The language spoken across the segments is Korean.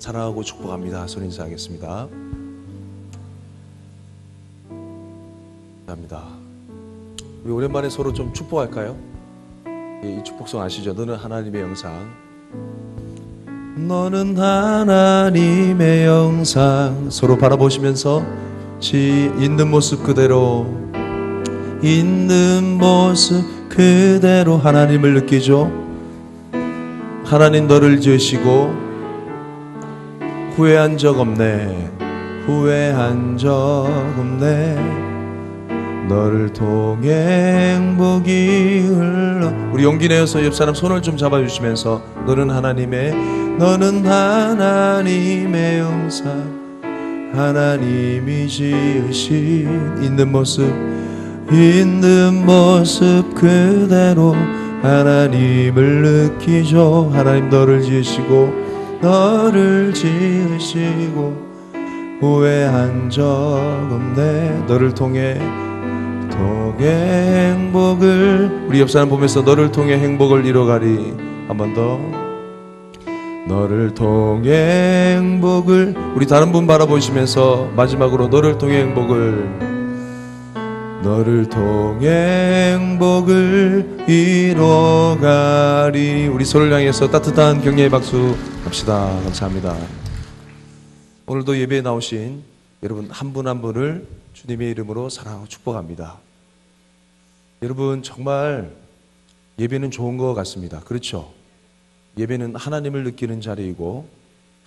사랑하고 축복합니다. 손 인사하겠습니다. 감사합니다. 우리 오랜만에 서로 좀 축복할까요? 이 축복성 아시죠? 너는 하나님의 영상. 너는 하나님의 영상. 서로 바라보시면서 있는 모습 그대로, 있는 모습 그대로 하나님을 느끼죠. 하나님 너를 지으시고 후회한 적 없네, 후회한 적 없네. 너를 통해 행복이 흘러. 우리 용기 내어서 옆 사람 손을 좀 잡아주시면서 너는 하나님의 영상, 하나님이 지으신 있는 모습 그대로 하나님을 느끼죠. 하나님 너를 지으시고 후회한 적 없네. 너를 통해 행복을, 우리 옆 사람 보면서 너를 통해 행복을 이뤄가리. 한 번 더. 너를 통해 행복을, 우리 다른 분 바라보시면서 마지막으로 너를 통해 행복을 이뤄가리. 우리 서로를 향해서 따뜻한 격려의 박수 합시다. 감사합니다. 오늘도 예배에 나오신 여러분 한 분 한 분을 주님의 이름으로 사랑하고 축복합니다. 여러분 정말 예배는 좋은 것 같습니다. 그렇죠? 예배는 하나님을 느끼는 자리이고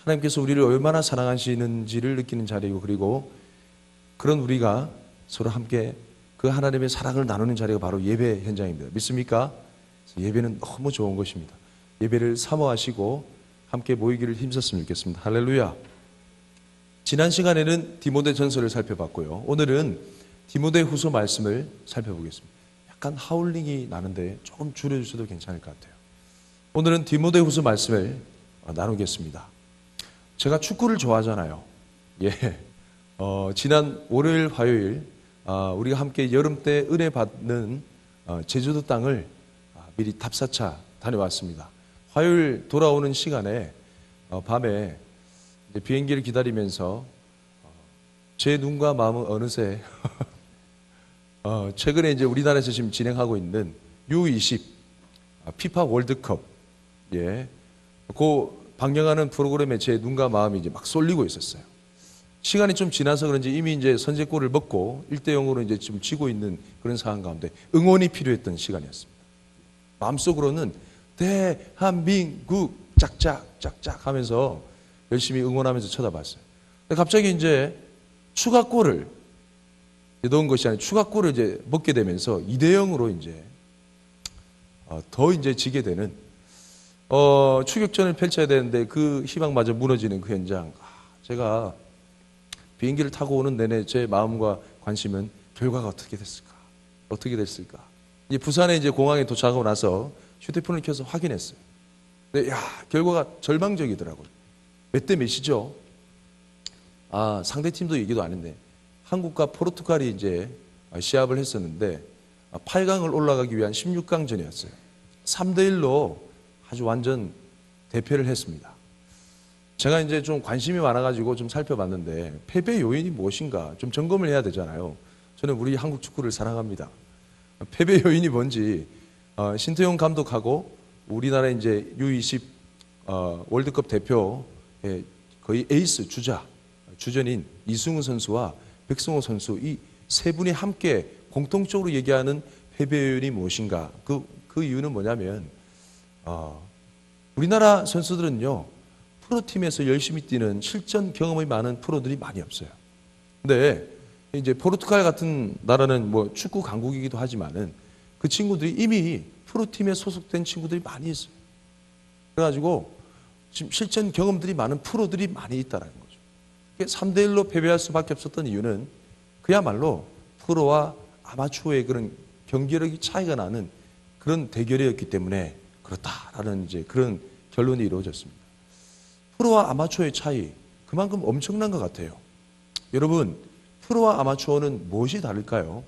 하나님께서 우리를 얼마나 사랑하시는지를 느끼는 자리이고, 그리고 그런 우리가 서로 함께 그 하나님의 사랑을 나누는 자리가 바로 예배 현장입니다. 믿습니까? 예배는 너무 좋은 것입니다. 예배를 사모하시고 함께 모이기를 힘썼으면 좋겠습니다. 할렐루야. 지난 시간에는 디모데 전서를 살펴봤고요. 오늘은 디모데 후서 말씀을 살펴보겠습니다. 약간 하울링이 나는데 조금 줄여주셔도 괜찮을 것 같아요. 오늘은 디모데 후서 말씀을 나누겠습니다. 제가 축구를 좋아하잖아요. 예. 지난 월요일, 화요일 우리가 함께 여름 때 은혜 받는 제주도 땅을 미리 탑사차 다녀왔습니다. 화요일 돌아오는 시간에 밤에 비행기를 기다리면서 제 눈과 마음은 어느새 최근에 이제 우리나라에서 지금 진행하고 있는 U20 피파 월드컵, 그 방영하는 프로그램에 제 눈과 마음이 이제 막 쏠리고 있었어요. 시간이 좀 지나서 그런지 이미 이제 선제골을 먹고 1대0으로 이제 지금 지고 있는 그런 상황 가운데 응원이 필요했던 시간이었습니다. 마음속으로는 대한민국 짝짝 하면서 열심히 응원하면서 쳐다봤어요. 근데 갑자기 이제 추가골을 넣은 것이 아니라 추가골을 이제 먹게 되면서 2대0으로 이제 더 이제 지게 되는 추격전을 펼쳐야 되는데 그 희망마저 무너지는 그 현장. 제가 비행기를 타고 오는 내내 제 마음과 관심은 결과가 어떻게 됐을까. 이제 부산에 이제 공항에 도착하고 나서 휴대폰을 켜서 확인했어요. 근데 결과가 절망적이더라고요. 몇 대 몇이죠? 상대팀도 얘기도 안 했네. 한국과 포르투갈이 이제 시합을 했었는데 8강을 올라가기 위한 16강전이었어요. 3대1로 아주 완전 대패를 했습니다. 제가 이제 좀 관심이 많아가지고 좀 살펴봤는데 패배 요인이 무엇인가 좀 점검을 해야 되잖아요. 저는 우리 한국 축구를 사랑합니다. 패배 요인이 뭔지 신태용 감독하고 우리나라 이제 U20 월드컵 대표 거의 에이스 주전인 이승우 선수와 백승호 선수, 이 세 분이 함께 공통적으로 얘기하는 패배 요인이 무엇인가? 그 이유는 뭐냐면 우리나라 선수들은요 프로팀에서 열심히 뛰는 실전 경험이 많은 프로들이 많이 없어요. 근데 이제 포르투갈 같은 나라는 뭐 축구 강국이기도 하지만은 그 친구들이 이미 프로팀에 소속된 친구들이 많이 있어요. 그래가지고 지금 실전 경험들이 많은 프로들이 많이 있다는 거죠. 3대1로 패배할 수밖에 없었던 이유는 그야말로 프로와 아마추어의 그런 경기력이 차이가 나는 그런 대결이었기 때문에 그렇다라는 이제 그런 결론이 이루어졌습니다. 프로와 아마추어의 차이 그만큼 엄청난 것 같아요. 여러분, 프로와 아마추어는 무엇이 다를까요?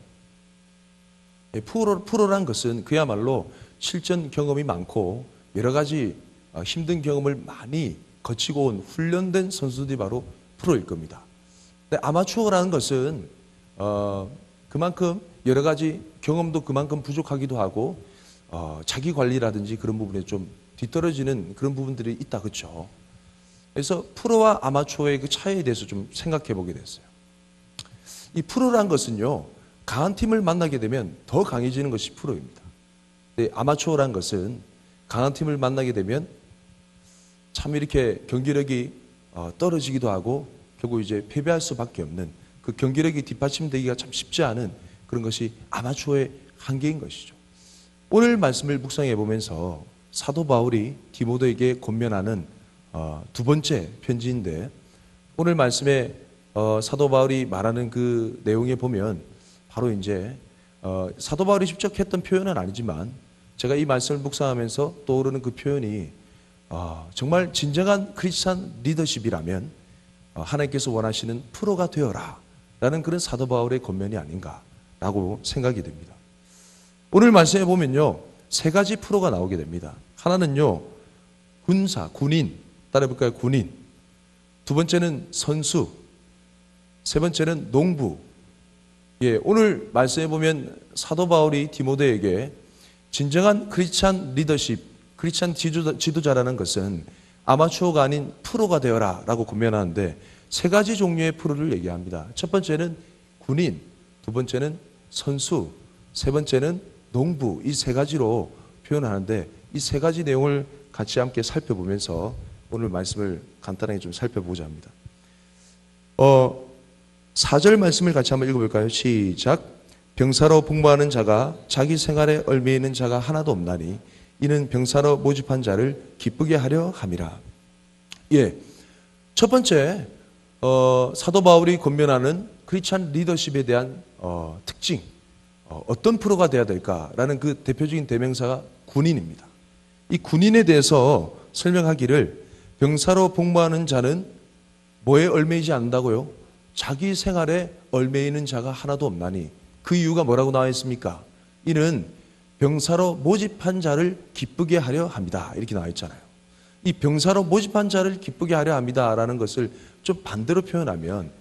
프로란 것은 그야말로 실전 경험이 많고 여러 가지 힘든 경험을 많이 거치고 온 훈련된 선수들이 바로 프로일 겁니다. 근데 아마추어라는 것은 그만큼 여러 가지 경험도 그만큼 부족하기도 하고 자기 관리라든지 그런 부분에 좀 뒤떨어지는 그런 부분들이 있다, 그렇죠? 그래서 프로와 아마추어의 그 차이에 대해서 좀 생각해 보게 됐어요. 이 프로란 것은요, 강한 팀을 만나게 되면 더 강해지는 것이 프로입니다. 근데 아마추어란 것은 강한 팀을 만나게 되면 참 이렇게 경기력이 떨어지기도 하고 결국 이제 패배할 수밖에 없는, 그 경기력이 뒷받침되기가 참 쉽지 않은 그런 것이 아마추어의 한계인 것이죠. 오늘 말씀을 묵상해 보면서 사도 바울이 디모데에게 권면하는 두 번째 편지인데, 오늘 말씀에 사도 바울이 말하는 그 내용에 보면 바로 이제 사도 바울이 직접 했던 표현은 아니지만 제가 이 말씀을 묵상하면서 떠오르는 그 표현이 정말 진정한 크리스찬 리더십이라면 하나님께서 원하시는 프로가 되어라 라는 그런 사도 바울의 권면이 아닌가라고 생각이 됩니다. 오늘 말씀에 보면요, 세 가지 프로가 나오게 됩니다. 하나는요, 군사, 군인, 따라해볼까요? 군인. 두 번째는 선수, 세 번째는 농부. 오늘 말씀에 보면 사도 바울이 디모데에게 진정한 크리스찬 리더십, 크리스찬 지도자라는 것은 아마추어가 아닌 프로가 되어라 라고 권면하는데 세 가지 종류의 프로를 얘기합니다. 첫 번째는 군인, 두 번째는 선수, 세 번째는 농부, 이 세 가지로 표현하는데 이 세 가지 내용을 같이 함께 살펴보면서 오늘 말씀을 간단하게 좀 살펴보고자 합니다. 4절 말씀을 같이 한번 읽어볼까요? 시작. 병사로 복무하는 자가 자기 생활에 얽매이는 자가 하나도 없나니 이는 병사로 모집한 자를 기쁘게 하려 함이라. 첫 번째 사도 바울이 권면하는 크리스찬 리더십에 대한 특징, 어떤 프로가 되어야 될까라는 그 대표적인 대명사가 군인입니다. 이 군인에 대해서 설명하기를 병사로 복무하는 자는 뭐에 얽매이지 않는다고요? 자기 생활에 얽매이는 자가 하나도 없나니, 그 이유가 뭐라고 나와 있습니까? 이는 병사로 모집한 자를 기쁘게 하려 합니다. 이렇게 나와 있잖아요. 이 병사로 모집한 자를 기쁘게 하려 합니다라는 것을 좀 반대로 표현하면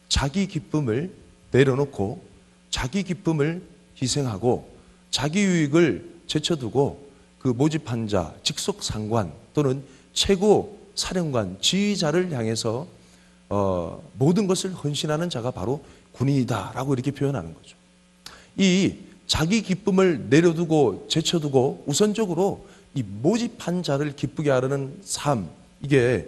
자기 기쁨을 내려놓고 자기 기쁨을 희생하고 자기 유익을 제쳐두고 그 모집한 자, 직속 상관 또는 최고 사령관, 지휘자를 향해서 모든 것을 헌신하는 자가 바로 군인이다라고 이렇게 표현하는 거죠. 이 자기 기쁨을 내려두고 제쳐두고 우선적으로 이 모집한 자를 기쁘게 하려는 삶, 이게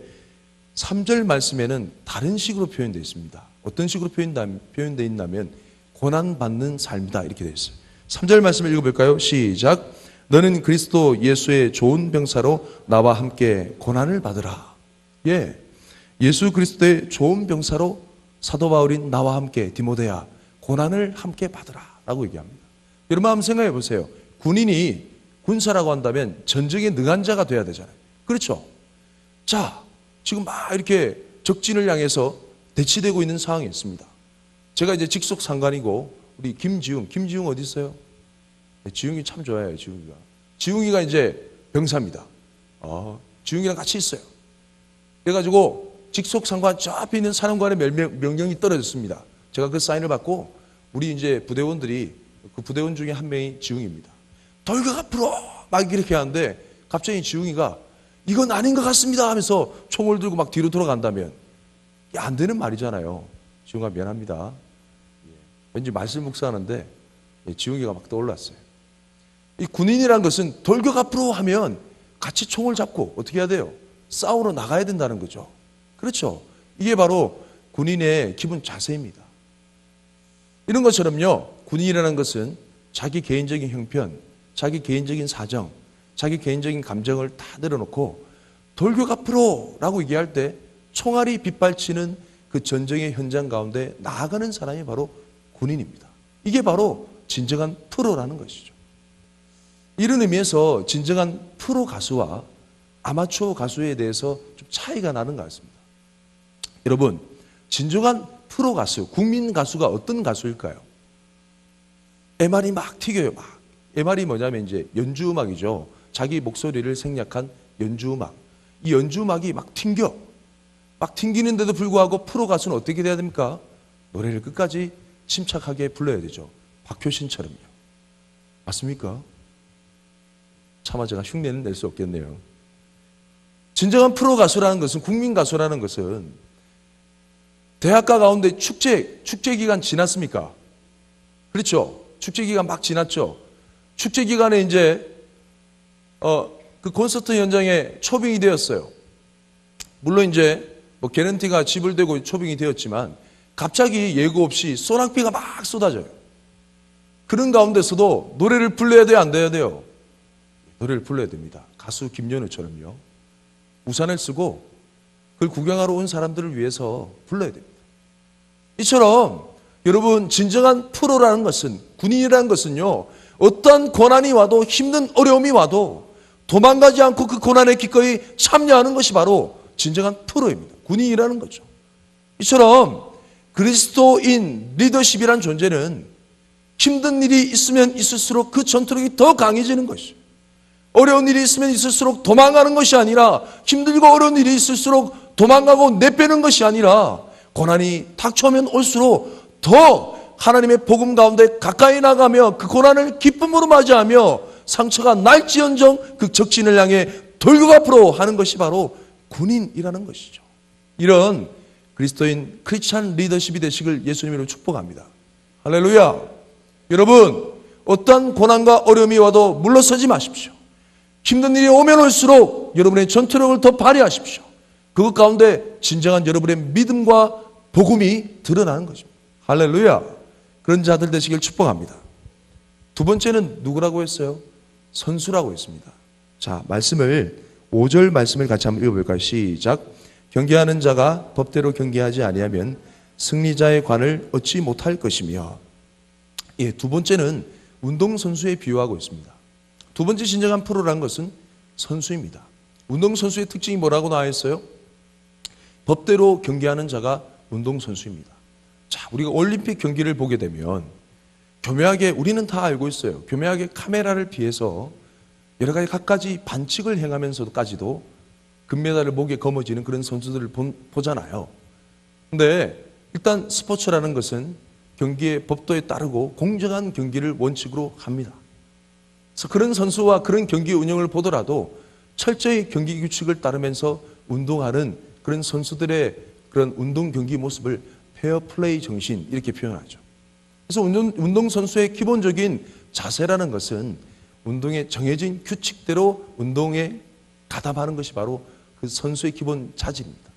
3절 말씀에는 다른 식으로 표현되어 있습니다. 어떤 식으로 표현되어 있냐면 고난받는 삶이다 이렇게 되어 있어요. 3절 말씀을 읽어볼까요? 시작. 너는 그리스도 예수의 좋은 병사로 나와 함께 고난을 받으라. 예수 그리스도의 좋은 병사로 사도 바울인 나와 함께 디모데야 고난을 함께 받으라 라고 얘기합니다. 여러분 한번 생각해 보세요. 군인이 군사라고 한다면 전쟁에 능한 자가 돼야 되잖아요. 그렇죠? 자, 지금 막 이렇게 적진을 향해서 대치되고 있는 상황이 있습니다. 제가 이제 직속 상관이고 우리 김지웅 어디 있어요? 네, 지웅이 참 좋아해요. 지웅이가 이제 병사입니다. 지웅이랑 같이 있어요. 그래가지고 직속 상관 저 앞에 있는 사령관의 명령이 떨어졌습니다. 제가 그 사인을 받고 우리 이제 부대원들이 그 부대원 중에 한 명이 지웅입니다. 돌격 앞으로 막 이렇게 하는데 갑자기 지웅이가 이건 아닌 것 같습니다 하면서 총을 들고 막 뒤로 돌아간다면 안 되는 말이잖아요. 지웅아 미안합니다. 왠지 말씀 묵상하는데 지웅이가 막 떠올랐어요. 이 군인이라는 것은 돌격 앞으로 하면 같이 총을 잡고 어떻게 해야 돼요? 싸우러 나가야 된다는 거죠. 그렇죠? 이게 바로 군인의 기본 자세입니다. 이런 것처럼요, 군인이라는 것은 자기 개인적인 형편, 자기 개인적인 사정, 자기 개인적인 감정을 다 내려놓고 돌격 앞으로 라고 얘기할 때 총알이 빗발치는 그 전쟁의 현장 가운데 나아가는 사람이 바로 군인입니다. 이게 바로 진정한 프로라는 것이죠. 이런 의미에서 진정한 프로 가수와 아마추어 가수에 대해서 좀 차이가 나는 것 같습니다. 여러분, 진정한 프로 가수, 국민 가수가 어떤 가수일까요? MR이 막 튀겨요. MR이 뭐냐면 이제 연주음악이죠. 자기 목소리를 생략한 연주음악. 이 연주막이 막 튕겨. 막 튕기는데도 불구하고 프로 가수는 어떻게 돼야 됩니까? 노래를 끝까지 침착하게 불러야 되죠. 박효신처럼요. 맞습니까? 차마 제가 흉내는 낼 수 없겠네요. 진정한 프로 가수라는 것은, 국민 가수라는 것은 대학가 가운데 축제 기간 지났습니까? 그렇죠. 축제 기간 막 지났죠. 축제 기간에 이제 그 콘서트 현장에 초빙이 되었어요. 물론 이제 뭐 개런티가 지불되고 초빙이 되었지만 갑자기 예고 없이 소낙비가 막 쏟아져요. 그런 가운데서도 노래를 불러야 돼요, 안 돼야 돼요? 노래를 불러야 됩니다. 가수 김연우처럼요. 우산을 쓰고 그걸 구경하러 온 사람들을 위해서 불러야 됩니다. 이처럼 여러분, 진정한 프로라는 것은, 군인이라는 것은요, 어떠한 고난이 와도, 힘든 어려움이 와도 도망가지 않고 그 고난에 기꺼이 참여하는 것이 바로 진정한 프로입니다. 군인이라는 거죠. 이처럼 그리스도인 리더십이란 존재는 힘든 일이 있으면 있을수록 그 전투력이 더 강해지는 것이죠. 어려운 일이 있으면 있을수록 도망가는 것이 아니라, 힘들고 어려운 일이 있을수록 도망가고 내빼는 것이 아니라, 고난이 닥쳐오면 올수록 더 하나님의 복음 가운데 가까이 나가며 그 고난을 기쁨으로 맞이하며 상처가 날지언정 그 적진을 향해 돌격 앞으로 하는 것이 바로 군인이라는 것이죠. 이런 그리스도인 크리스찬 리더십이 되시길 예수님으로 축복합니다. 할렐루야. 여러분, 어떠한 고난과 어려움이 와도 물러서지 마십시오. 힘든 일이 오면 올수록 여러분의 전투력을 더 발휘하십시오. 그것 가운데 진정한 여러분의 믿음과 복음이 드러나는 것입니다. 할렐루야. 그런 자들 되시길 축복합니다. 두 번째는 누구라고 했어요? 선수라고 했습니다. 자, 5절 말씀을 같이 한번 읽어볼까요? 시작. 경계하는 자가 법대로 경계하지 아니하면 승리자의 관을 얻지 못할 것이며. 예, 두 번째는 운동선수에 비유하고 있습니다. 두 번째 진정한 프로라는 것은 선수입니다. 운동선수의 특징이 뭐라고 나와 있어요? 법대로 경기하는 자가 운동선수입니다. 자, 우리가 올림픽 경기를 보게 되면 교묘하게, 우리는 다 알고 있어요. 교묘하게 카메라를 피해서 여러 가지 갖가지 반칙을 행하면서까지도 금메달을 목에 거머쥐는 그런 선수들을 보잖아요. 근데 일단 스포츠라는 것은 경기의 법도에 따르고 공정한 경기를 원칙으로 합니다. 그래서 그런 선수와 그런 경기 운영을 보더라도 철저히 경기 규칙을 따르면서 운동하는 그런 선수들의 그런 운동 경기 모습을 페어플레이 정신, 이렇게 표현하죠. 그래서 운동선수의 기본적인 자세라는 것은 운동의 정해진 규칙대로 운동에 가담하는 것이 바로 그 선수의 기본 자질입니다.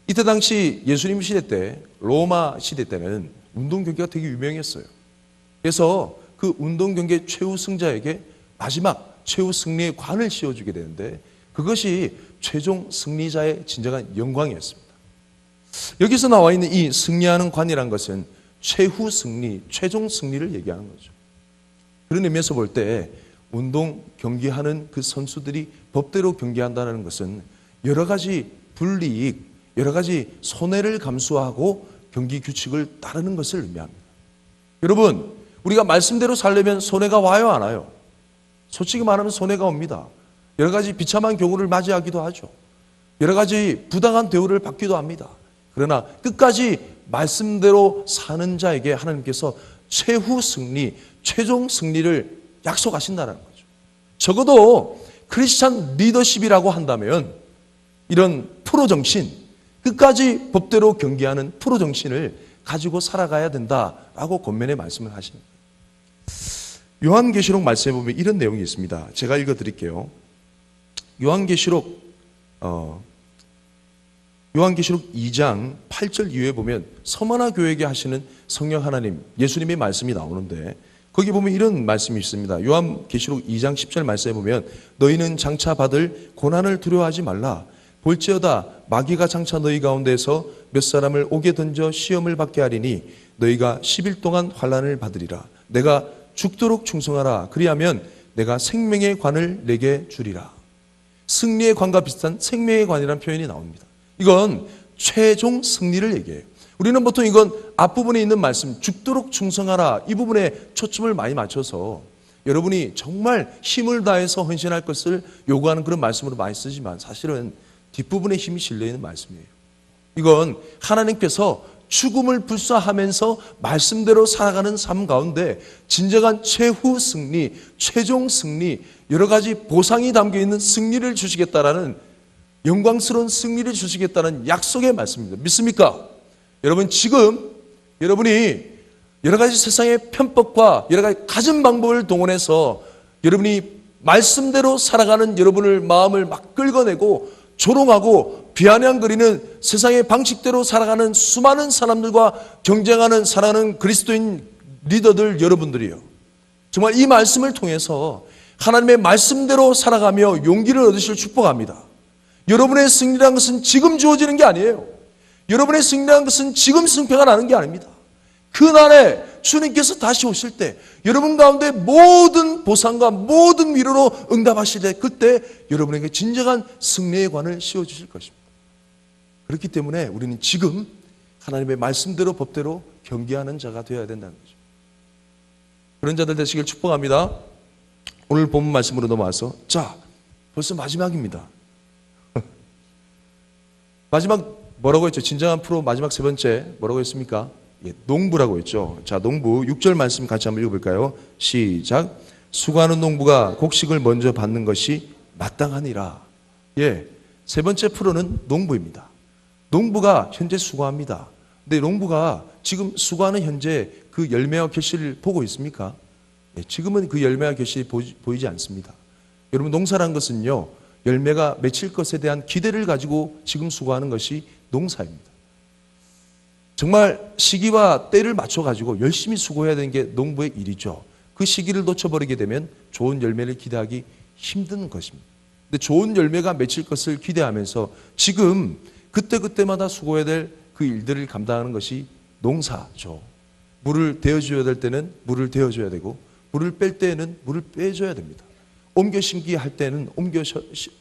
이때 당시 예수님 시대 때, 로마 시대 때는 운동 경기가 되게 유명했어요. 그래서 그 운동 경기의 최후 승자에게 마지막 최후 승리의 관을 씌워주게 되는데, 그것이 최종 승리자의 진정한 영광이었습니다. 여기서 나와 있는 이 승리하는 관이란 것은 최후 승리, 최종 승리를 얘기하는 거죠. 그런 의미에서 볼 때 운동 경기하는 그 선수들이 법대로 경기한다는 것은 여러 가지 불이익, 여러 가지 손해를 감수하고 경기 규칙을 따르는 것을 의미합니다. 여러분, 우리가 말씀대로 살려면 손해가 와요, 안 와요? 솔직히 말하면 손해가 옵니다. 여러 가지 비참한 경우를 맞이하기도 하죠. 여러 가지 부당한 대우를 받기도 합니다. 그러나 끝까지 말씀대로 사는 자에게 하나님께서 최후 승리, 최종 승리를 약속하신다는 거죠. 적어도 크리스찬 리더십이라고 한다면 이런 프로 정신, 끝까지 법대로 경기하는 프로 정신을 가지고 살아가야 된다라고 권면의 말씀을 하십니다. 요한계시록 말씀에 보면 이런 내용이 있습니다. 제가 읽어드릴게요. 요한계시록 2장 8절 이후에 보면 서머나 교회에게 하시는 성령 하나님, 예수님의 말씀이 나오는데, 거기 보면 이런 말씀이 있습니다. 요한계시록 2장 10절 말씀에 보면 너희는 장차 받을 고난을 두려워하지 말라. 볼지어다 마귀가 장차 너희 가운데서 몇 사람을 옥에 던져 시험을 받게 하리니 너희가 10일 동안 환난을 받으리라. 내가 죽도록 충성하라. 그리하면 내가 생명의 관을 내게 주리라. 승리의 관과 비슷한 생명의 관이라는 표현이 나옵니다. 이건 최종 승리를 얘기해요. 우리는 보통 이건 앞부분에 있는 말씀, 죽도록 충성하라, 이 부분에 초점을 많이 맞춰서 여러분이 정말 힘을 다해서 헌신할 것을 요구하는 그런 말씀으로 많이 쓰지만, 사실은 뒷부분에 힘이 실려있는 말씀이에요. 이건 하나님께서 죽음을 불사하면서 말씀대로 살아가는 삶 가운데 진정한 최후 승리, 최종 승리, 여러 가지 보상이 담겨있는 승리를 주시겠다라는, 영광스러운 승리를 주시겠다는 약속의 말씀입니다. 믿습니까? 여러분, 지금 여러분이 여러 가지 세상의 편법과 여러 가지 가진 방법을 동원해서 여러분이 말씀대로 살아가는 여러분을 마음을 막 끌어내고 조롱하고 비아냥거리는 세상의 방식대로 살아가는 수많은 사람들과 경쟁하는 살아가는 그리스도인 리더들 여러분들이요, 정말 이 말씀을 통해서 하나님의 말씀대로 살아가며 용기를 얻으실 축복합니다. 여러분의 승리라는 것은 지금 주어지는 게 아니에요. 여러분의 승리라는 것은 지금 승패가 나는 게 아닙니다. 그날에 주님께서 다시 오실 때 여러분 가운데 모든 보상과 모든 위로로 응답하실 때, 그때 여러분에게 진정한 승리의 관을 씌워주실 것입니다. 그렇기 때문에 우리는 지금 하나님의 말씀대로 법대로 경계하는 자가 되어야 된다는 거죠. 그런 자들 되시길 축복합니다. 오늘 본문 말씀으로 넘어와서, 자, 벌써 마지막입니다. 마지막 뭐라고 했죠? 진정한 프로 마지막 세 번째 뭐라고 했습니까? 예, 농부라고 했죠. 자, 농부 6절 말씀 같이 한번 읽어볼까요? 시작. 수고하는 농부가 곡식을 먼저 받는 것이 마땅하니라. 예, 세 번째 프로는 농부입니다. 농부가 현재 수고합니다. 근데 농부가 지금 수고하는 현재 그 열매와 결실을 보고 있습니까? 예, 지금은 그 열매와 결실이 보이지 않습니다. 여러분, 농사란 것은요, 열매가 맺힐 것에 대한 기대를 가지고 지금 수고하는 것이 농사입니다. 정말 시기와 때를 맞춰가지고 열심히 수고해야 되는 게 농부의 일이죠. 그 시기를 놓쳐버리게 되면 좋은 열매를 기대하기 힘든 것입니다. 근데 좋은 열매가 맺힐 것을 기대하면서 지금 그때그때마다 수고해야 될 그 일들을 감당하는 것이 농사죠. 물을 대어줘야 될 때는 물을 대어줘야 되고, 물을 뺄 때에는 물을 빼줘야 됩니다. 옮겨 심기 할 때는 옮겨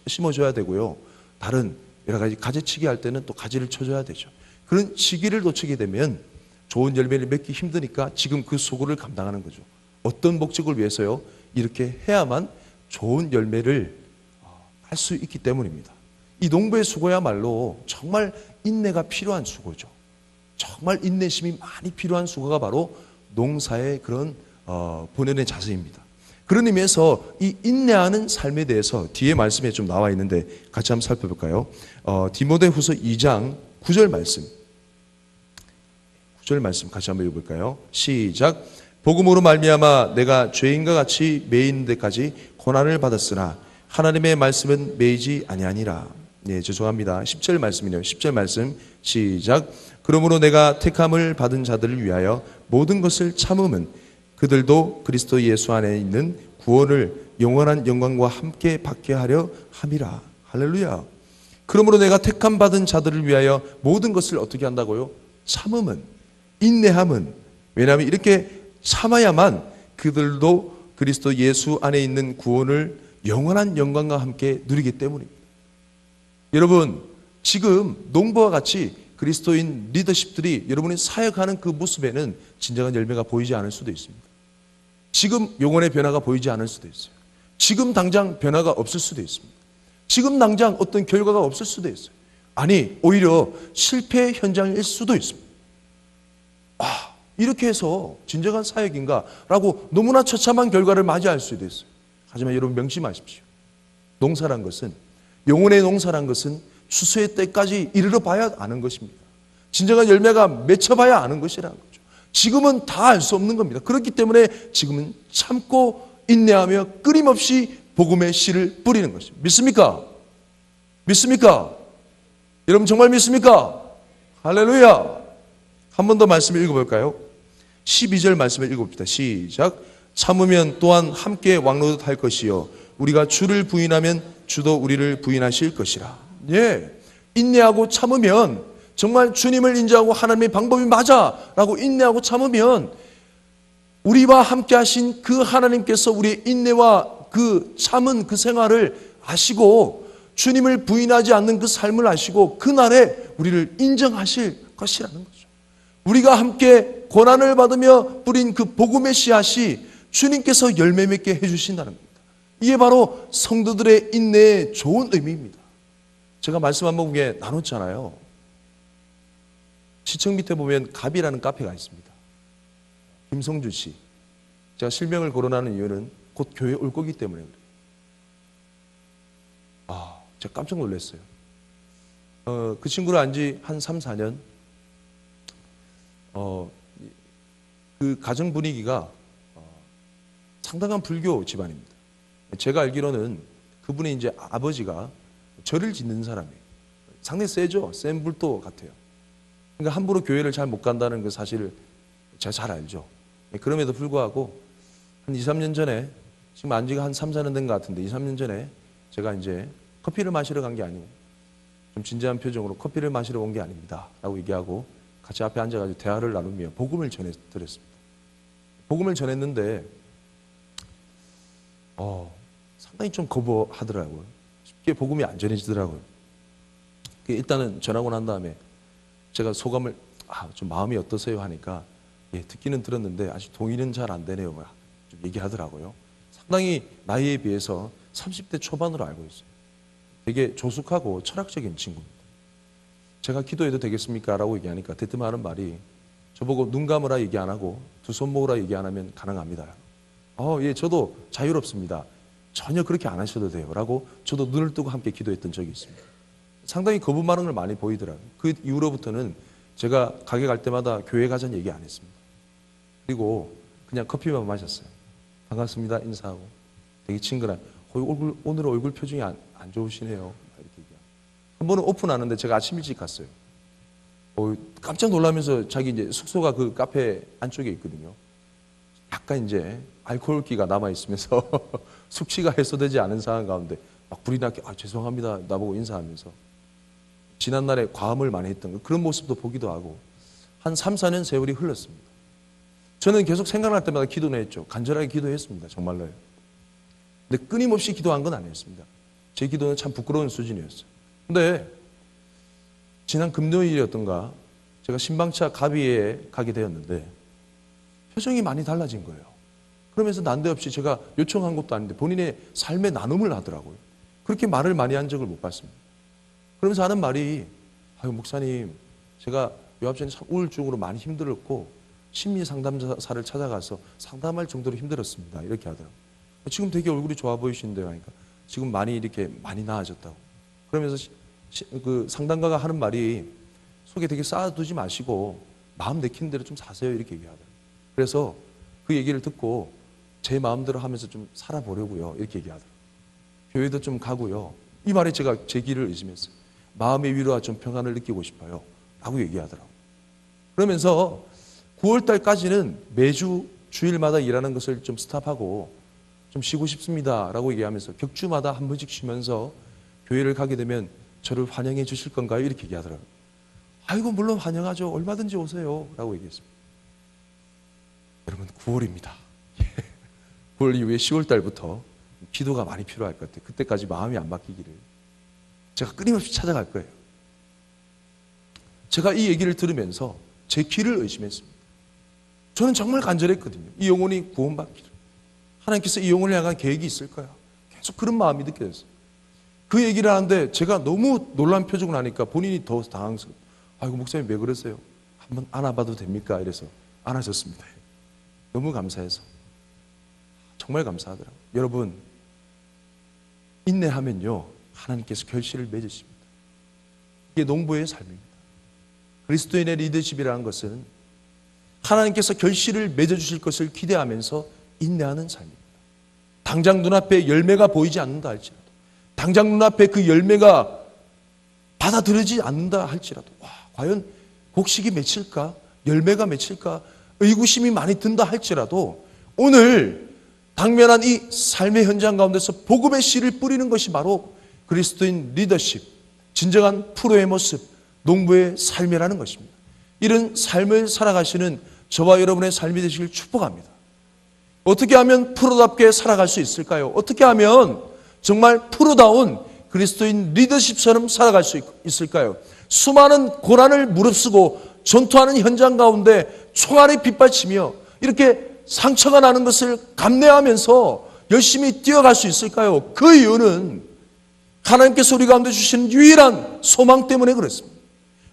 심어줘야 되고요. 다른 여러 가지 가지치기 할 때는 또 가지를 쳐줘야 되죠. 그런 시기를 놓치게 되면 좋은 열매를 맺기 힘드니까 지금 그 수고를 감당하는 거죠. 어떤 목적을 위해서요? 이렇게 해야만 좋은 열매를 할 수 있기 때문입니다. 이 농부의 수고야말로 정말 인내가 필요한 수고죠. 정말 인내심이 많이 필요한 수고가 바로 농사의 그런 본연의 자세입니다. 그런 의미에서 이 인내하는 삶에 대해서 뒤에 말씀에 좀 나와 있는데 같이 한번 살펴볼까요? 디모데후서 2장 9절 말씀. 9절 말씀 같이 한번 읽어볼까요? 시작. 복음으로 말미암아 내가 죄인과 같이 매이는 데까지 고난을 받았으나 하나님의 말씀은 매이지 아니하니라. 네, 죄송합니다. 10절 말씀이네요. 10절 말씀 시작. 그러므로 내가 택함을 받은 자들을 위하여 모든 것을 참음은 그들도 그리스도 예수 안에 있는 구원을 영원한 영광과 함께 받게 하려 함이라. 할렐루야. 그러므로 내가 택함 받은 자들을 위하여 모든 것을 어떻게 한다고요? 참음은, 인내함은. 왜냐하면 이렇게 참아야만 그들도 그리스도 예수 안에 있는 구원을 영원한 영광과 함께 누리기 때문입니다. 여러분, 지금 농부와 같이 그리스도인 리더십들이 여러분이 사역하는 그 모습에는 진정한 열매가 보이지 않을 수도 있습니다. 지금 영혼의 변화가 보이지 않을 수도 있어요. 지금 당장 변화가 없을 수도 있습니다. 지금 당장 어떤 결과가 없을 수도 있어요. 아니, 오히려 실패 현장일 수도 있습니다. 이렇게 해서 진정한 사역인가? 라고 너무나 처참한 결과를 맞이할 수도 있어요. 하지만 여러분 명심하십시오. 농사란 것은, 영혼의 농사란 것은 추수의 때까지 이르러 봐야 아는 것입니다. 진정한 열매가 맺혀봐야 아는 것이라는 거죠. 지금은 다 알 수 없는 겁니다. 그렇기 때문에 지금은 참고 인내하며 끊임없이 복음의 씨를 뿌리는 것입니다. 믿습니까? 믿습니까? 여러분 정말 믿습니까? 할렐루야. 한 번 더 말씀을 읽어볼까요? 12절 말씀을 읽어봅시다. 시작. 참으면 또한 함께 왕노릇할 것이요 우리가 주를 부인하면 주도 우리를 부인하실 것이라. 예, 인내하고 참으면, 정말 주님을 인정하고 하나님의 방법이 맞아라고 인내하고 참으면 우리와 함께 하신 그 하나님께서 우리의 인내와 그 참은 그 생활을 아시고 주님을 부인하지 않는 그 삶을 아시고 그날에 우리를 인정하실 것이라는 거죠. 우리가 함께 고난을 받으며 뿌린 그 복음의 씨앗이 주님께서 열매 맺게 해주신다는 겁니다. 이게 바로 성도들의 인내의 좋은 의미입니다. 제가 말씀 한 번에 나눴잖아요. 시청 밑에 보면 갑이라는 카페가 있습니다. 김성주 씨. 제가 실명을 거론하는 이유는 곧 교회 올 거기 때문에 그래요. 제가 깜짝 놀랐어요. 그 친구를 안 지 한 3, 4년, 그 가정 분위기가 상당한 불교 집안입니다. 제가 알기로는 그분의 이제 아버지가 절을 짓는 사람이에요. 상당히 세죠? 센 불도 같아요. 그러니까 함부로 교회를 잘 못 간다는 그 사실을 제가 잘 알죠. 그럼에도 불구하고 한 2, 3년 전에, 지금 안 지가 한 3, 4년 된 것 같은데 2, 3년 전에 제가 이제 커피를 마시러 간 게 아니고 좀 진지한 표정으로 커피를 마시러 온 게 아닙니다 라고 얘기하고 같이 앞에 앉아가지고 대화를 나누며 복음을 전해드렸습니다. 복음을 전했는데 상당히 좀 거부하더라고요. 쉽게 복음이 안 전해지더라고요. 일단은 전하고 난 다음에 제가 소감을 좀 마음이 어떠세요 하니까 듣기는 들었는데 아직 동의는 잘 안 되네요 좀 얘기하더라고요. 상당히 나이에 비해서 30대 초반으로 알고 있어요. 되게 조숙하고 철학적인 친구입니다. 제가 기도해도 되겠습니까? 라고 얘기하니까 대뜸 하는 말이 저보고 눈 감으라 얘기 안 하고 두 손 모으라 얘기 안 하면 가능합니다. 예, 저도 자유롭습니다. 전혀 그렇게 안 하셔도 돼요 라고 저도 눈을 뜨고 함께 기도했던 적이 있습니다. 상당히 거부 반응을 많이 보이더라고요. 그 이후로부터는 제가 가게 갈 때마다 교회 가자는 얘기 안 했습니다. 그리고 그냥 커피만 마셨어요. 반갑습니다 인사하고 되게 친근한 오늘 얼굴 표정이 안 좋으시네요 이렇게 얘기하고. 한 번은 오픈하는데 제가 아침 일찍 갔어요. 깜짝 놀라면서 자기 이제 숙소가 그 카페 안쪽에 있거든요. 약간 이제 알코올기가 남아있으면서 숙취가 해소되지 않은 상황 가운데 막 불이 나게 죄송합니다 나보고 인사하면서 지난날에 과음을 많이 했던 그런 모습도 보기도 하고 한 3, 4년 세월이 흘렀습니다. 저는 계속 생각날 때마다 기도는 했죠. 간절하게 기도했습니다. 정말로요. 근데 끊임없이 기도한 건 아니었습니다. 제 기도는 참 부끄러운 수준이었어요. 근데 지난 금요일이었던가 제가 신방차 가비에 가게 되었는데 표정이 많이 달라진 거예요. 그러면서 난데없이 제가 요청한 것도 아닌데 본인의 삶의 나눔을 하더라고요. 그렇게 말을 많이 한 적을 못 봤습니다. 그러면서 하는 말이 목사님 제가 요 앞전에 참 우울증으로 많이 힘들었고 심리 상담사를 찾아가서 상담할 정도로 힘들었습니다. 이렇게 하더라고요. 지금 되게 얼굴이 좋아 보이시는데요 하니까 지금 많이 나아졌다고. 그러면서 그 상담가가 하는 말이 속에 되게 쌓아두지 마시고 마음 내키는 대로 좀 사세요 이렇게 얘기하더라고요. 그래서 그 얘기를 듣고 제 마음대로 하면서 좀 살아보려고요 이렇게 얘기하더라고요. 교회도 좀 가고요. 이 말에 제가 제 길을 의심했어요. 마음의 위로와 좀 평안을 느끼고 싶어요 라고 얘기하더라고요. 그러면서 9월달까지는 매주 주일마다 일하는 것을 좀 스탑하고 좀 쉬고 싶습니다 라고 얘기하면서 격주마다 한 번씩 쉬면서 교회를 가게 되면 저를 환영해 주실 건가요? 이렇게 얘기하더라고요. 아이고 물론 환영하죠. 얼마든지 오세요 라고 얘기했습니다. 여러분 9월입니다. 9월 이후에 10월달부터 기도가 많이 필요할 것 같아요. 그때까지 마음이 안 바뀌기를 제가 끊임없이 찾아갈 거예요. 제가 이 얘기를 들으면서 제 길을 의심했습니다. 저는 정말 간절했거든요. 이 영혼이 구원받기를. 하나님께서 이 영혼을 향한 계획이 있을 거야. 계속 그런 마음이 느껴졌어요. 그 얘기를 하는데 제가 너무 놀란 표정을 하니까 본인이 더 당황스러워요. 아이고 목사님 왜 그러세요? 한번 안아봐도 됩니까? 이래서 안아줬습니다. 너무 감사해서. 정말 감사하더라고요. 여러분 인내하면요 하나님께서 결실을 맺으십니다. 이게 농부의 삶입니다. 그리스도인의 리더십이라는 것은 하나님께서 결실을 맺어주실 것을 기대하면서 인내하는 삶입니다. 당장 눈앞에 열매가 보이지 않는다 할지라도, 당장 눈앞에 그 열매가 받아들이지 않는다 할지라도, 과연 곡식이 맺힐까? 열매가 맺힐까? 의구심이 많이 든다 할지라도 오늘 당면한 이 삶의 현장 가운데서 복음의 씨를 뿌리는 것이 바로 그리스도인 리더십, 진정한 프로의 모습, 농부의 삶이라는 것입니다. 이런 삶을 살아가시는 저와 여러분의 삶이 되시길 축복합니다. 어떻게 하면 프로답게 살아갈 수 있을까요? 어떻게 하면 정말 프로다운 그리스도인 리더십처럼 살아갈 수 있을까요? 수많은 고난을 무릅쓰고 전투하는 현장 가운데 총알이 빗발치며 이렇게 상처가 나는 것을 감내하면서 열심히 뛰어갈 수 있을까요? 그 이유는 하나님께서 우리 가운데 주시는 유일한 소망 때문에 그렇습니다.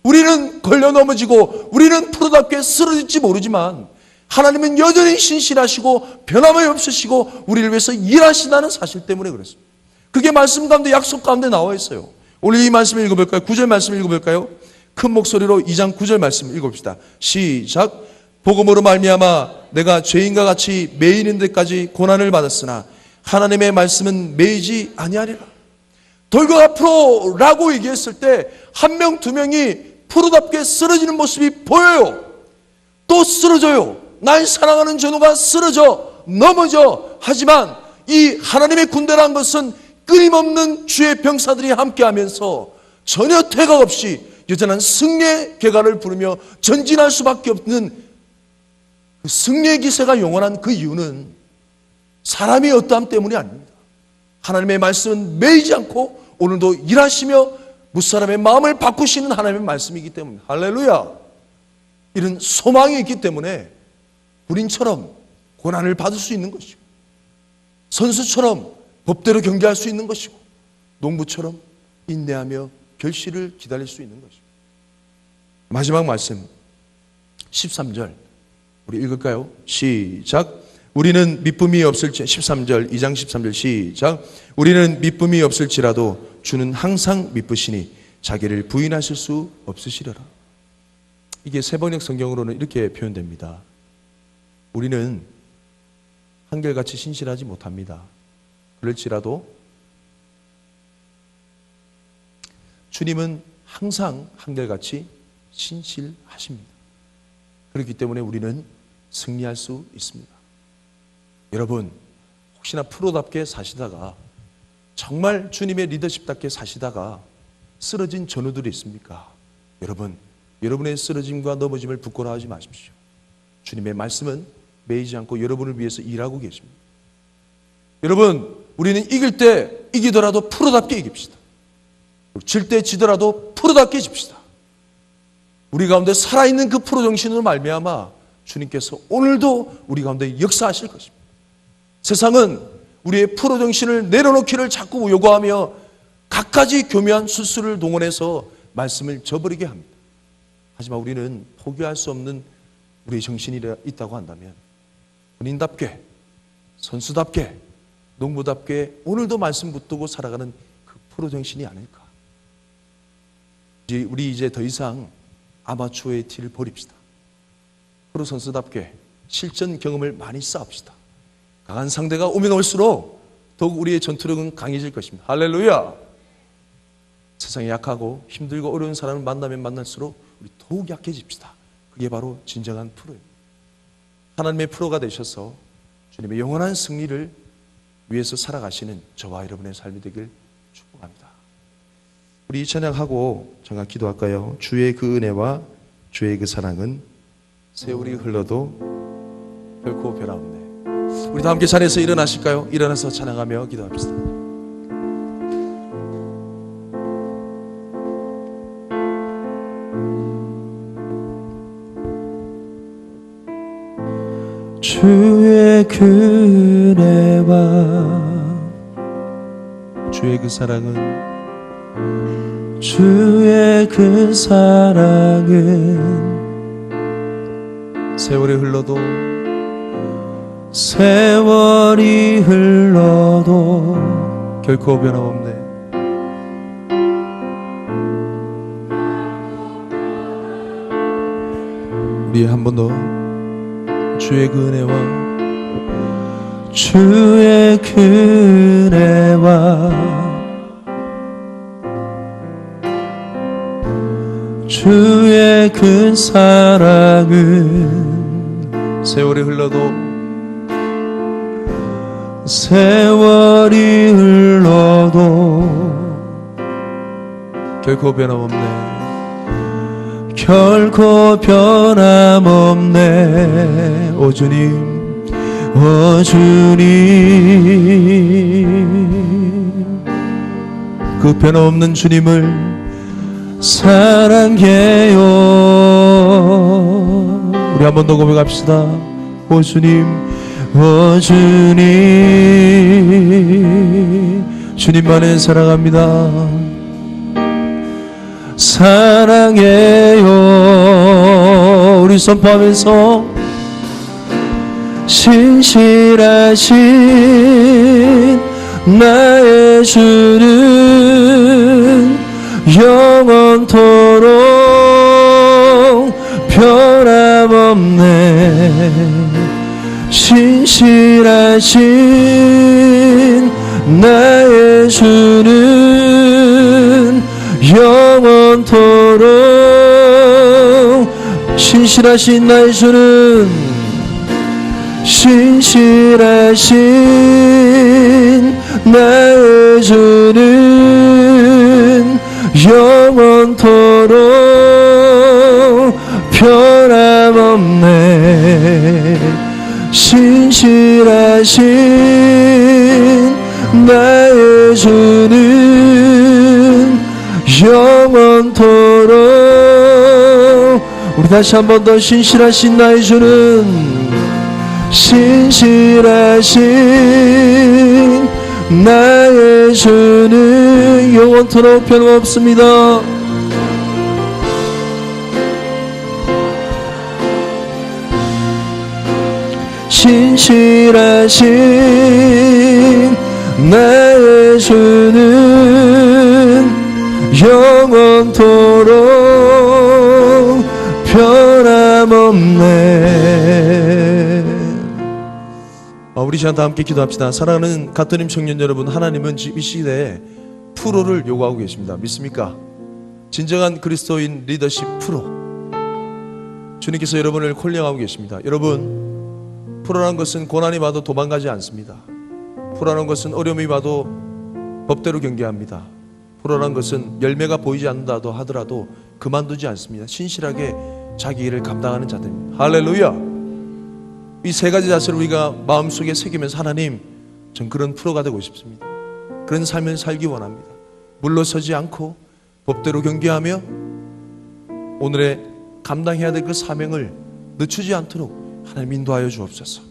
우리는 걸려 넘어지고 우리는 프로답게 쓰러질지 모르지만 하나님은 여전히 신실하시고 변함이 없으시고 우리를 위해서 일하신다는 사실 때문에 그렇습니다. 그게 말씀 가운데, 약속 가운데 나와 있어요. 오늘 이 말씀을 읽어볼까요? 9절 말씀 읽어볼까요? 큰 목소리로 2장 9절 말씀 읽어봅시다. 시작. 복음으로 말미암아 내가 죄인과 같이 매이는 데까지 고난을 받았으나 하나님의 말씀은 매이지 아니하리라. 돌고 앞으로 라고 얘기했을 때 한 명, 두 명이 프로답게 쓰러지는 모습이 보여요. 또 쓰러져요. 날 사랑하는 전우가 쓰러져 넘어져. 하지만 이 하나님의 군대라는 것은 끊임없는 주의 병사들이 함께하면서 전혀 퇴각 없이 여전한 승리의 괴가를 부르며 전진할 수밖에 없는 그 승리의 기세가 영원한 그 이유는 사람의 어떠함 때문이 아닙니다. 하나님의 말씀은 매이지 않고 오늘도 일하시며 무사람의 마음을 바꾸시는 하나님의 말씀이기 때문입니다. 할렐루야. 이런 소망이 있기 때문에 군인처럼 고난을 받을 수 있는 것이고, 선수처럼 법대로 경기할 수 있는 것이고, 농부처럼 인내하며 결실을 기다릴 수 있는 것이고. 마지막 말씀 13절 우리 읽을까요? 시작. 우리는 미쁨이 없을지, 13절 2장 13절 시작. 우리는 미쁨이 없을지라도 주는 항상 미쁘시니 자기를 부인하실 수 없으시려라. 이게 세번역 성경으로는 이렇게 표현됩니다. 우리는 한결같이 신실하지 못합니다. 그럴지라도 주님은 항상 한결같이 신실하십니다. 그렇기 때문에 우리는 승리할 수 있습니다. 여러분, 혹시나 프로답게 사시다가, 정말 주님의 리더십답게 사시다가 쓰러진 전우들이 있습니까? 여러분, 여러분의 쓰러짐과 넘어짐을 부끄러워하지 마십시오. 주님의 말씀은 매이지 않고 여러분을 위해서 일하고 계십니다. 여러분, 우리는 이길 때 이기더라도 프로답게 이깁시다. 질 때 지더라도 프로답게 집시다. 우리 가운데 살아있는 그 프로 정신으로 말미암아 주님께서 오늘도 우리 가운데 역사하실 것입니다. 세상은 우리의 프로 정신을 내려놓기를 자꾸 요구하며 갖가지 교묘한 수술을 동원해서 말씀을 저버리게 합니다. 하지만 우리는 포기할 수 없는 우리의 정신이 있다고 한다면 군인답게, 선수답게, 농부답게 오늘도 말씀 붙들고 살아가는 그 프로 정신이 아닐까. 우리 이제 더 이상 아마추어의 티를 버립시다. 프로 선수답게 실전 경험을 많이 쌓읍시다. 강한 상대가 오면 올수록 더욱 우리의 전투력은 강해질 것입니다. 할렐루야. 세상에 약하고 힘들고 어려운 사람을 만나면 만날수록 우리 더욱 약해집시다. 그게 바로 진정한 프로입니다. 하나님의 프로가 되셔서 주님의 영원한 승리를 위해서 살아가시는 저와 여러분의 삶이 되길 축복합니다. 우리 이 찬양하고 잠깐 기도할까요? 주의 그 은혜와 주의 그 사랑은 세월이 흘러도 결코 변함없네. 우리 다 함께 자리에서 일어나실까요? 일어나서 찬양하며 기도합시다. 주의 그 은혜와 주의 그 사랑은 주의 그 사랑은 세월이 흘러도 세월이 흘러도 결코 변함없네. 우리 한 번 더 주의 그 은혜와 주의 그 은혜와 주의 그 사랑은 세월이 흘러도 세월이 흘러도 결코 변함없네. 결코 변함없네. 오 주님, 오 주님, 그 변함없는 주님을 사랑해요. 우리 한 번 더 고백합시다. 오 주님, 오 주님, 주님만을 사랑합니다. 사랑해요. 우리 선포하면서 신실하신 나의 주는 영원토록 변함없네. 신실하신 나의 주는 영원토록 신실하신 나의 주는 신실하신 나의 주는 영원토록 변함없네. 신실하신 나의 주는 영원토록. 우리 다시 한 번 더 신실하신 나의 주는 신실하신 나의 주는 영원토록 변함없습니다. 신실하신 나의 주는 영원토록 변함없네. 우리 시간 다 함께 기도합시다. 사랑하는 가토님 청년 여러분, 하나님은 지금 이 시대에 프로를 요구하고 계십니다. 믿습니까? 진정한 그리스도인 리더십 프로, 주님께서 여러분을 콜링하고 계십니다. 여러분, 프로라는 것은 고난이 와도 도망가지 않습니다. 프로라는 것은 어려움이 와도 법대로 경계합니다. 프로라는 것은 열매가 보이지 않는다도 하더라도 그만두지 않습니다. 신실하게 자기 일을 감당하는 자들입니다. 할렐루야. 이 세 가지 자세를 우리가 마음속에 새기면서, 하나님, 전 그런 프로가 되고 싶습니다. 그런 삶을 살기 원합니다. 물러서지 않고 법대로 경계하며 오늘의 감당해야 될 그 사명을 늦추지 않도록 하나님 인도하여 주옵소서.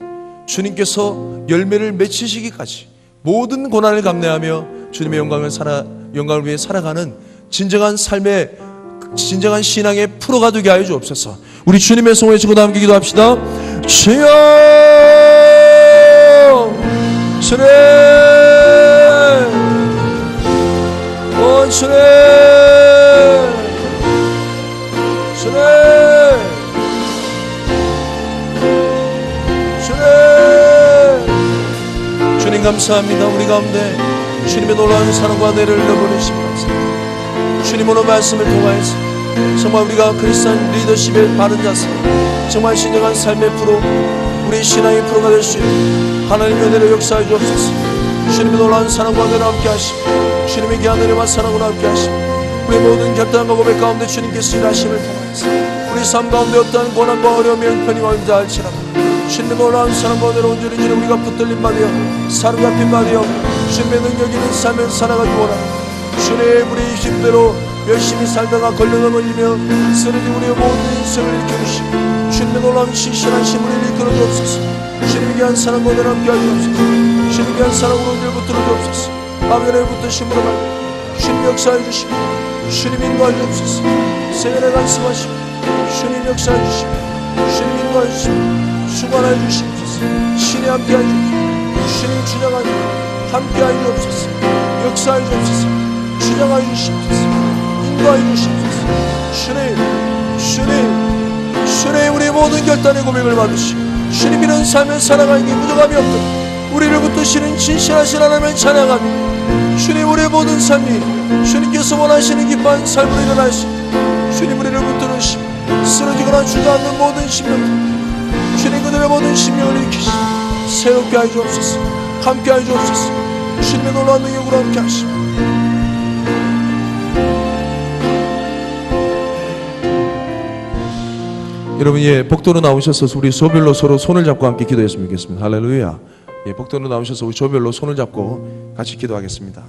주님께서 열매를 맺히시기까지 모든 고난을 감내하며 주님의 영광을 위해 살아가는 진정한 삶의, 진정한 신앙의 프로가 되게 하여 주옵소서. 우리 주님의 성을 외치고 다 함께 기도합시다. 주여, 주님, 주님, 주님, 주님 감사합니다. 우리 가운데 주님의 놀라운 사랑과 은혜를 흘려보내시기 감사합니다. 주님 오늘 말씀을 통하여서 정말 우리가 그리스도인 리더십의 바른 자세, 정말 신령한 삶의 프로, 우리 신앙의 프로가 될 수 있는 하나님의 은혜를 역사해 주옵소서. 주님의 놀라운 사랑과 은혜를 함께 하시고 주님의 귀한 은혜와 사랑으로 함께 하시고 우리의 모든 결단과 고백 가운데 주님께서 일하심을 통하여서 우리 삶 가운데 어떠한 고난과 어려움이 형편이 와인다 할지라도 주님의 놀라운 사랑과 은혜로 온전히 주님 우리가 붙들림 받으여 사로잡힌 받으여 주님의 능력 있는 삶을 살아가기 원합니다. 주님, 우리 힘대로 열심히 살다가 걸려가 걸리며 쓰러진 우리의 모든 인생을 일으켜주시고 주님의 놀라운 신실한 힘을 이끌어 주옵소서. 주님의 귀한 사랑과 은혜를 함께 하여 주옵소서. 주님의 귀한 사랑으로 온전히 붙들어 주옵소서. 밤연에 붙드심으로 말고 주님 역사해 주시고 주님 인도해 주옵소서. 생애를 간수하시고 주님 역사해 주시고 주님 인도해 주시고 수관해 주시옵소서. 신이 함께 하여 주옵소서. 주님 주장하여 함께 하여 주옵소서. 역사해 주옵소서. 주장하여 주시옵소서. 인도하여 주시옵소서. 주님, 우리의 모든 결단의 고백을 받으시고 주님 이런 삶을 살아가기에 부족함이 없도록 우리를 붙드시는 진실하신 하나님을 찬양하며 주님, 우리의 모든 삶이 주님께서 원하시는 기뻐한 삶으로 일어날 수 있도록 주님 우리를 붙들으시고 쓰러지거나 주저앉는 모든 심령들 주님 그들의 모든 심령을 일으키시고 새롭게 하여 주옵소서. 함께 하여 주옵소서. 주님의 놀라운 능력으로 함께 하시고 여러분, 복도로 나오셔서 우리 조별로 서로 손을 잡고 함께 기도했으면 좋겠습니다. 할렐루야. 복도로 나오셔서 우리 조별로 손을 잡고 같이 기도하겠습니다.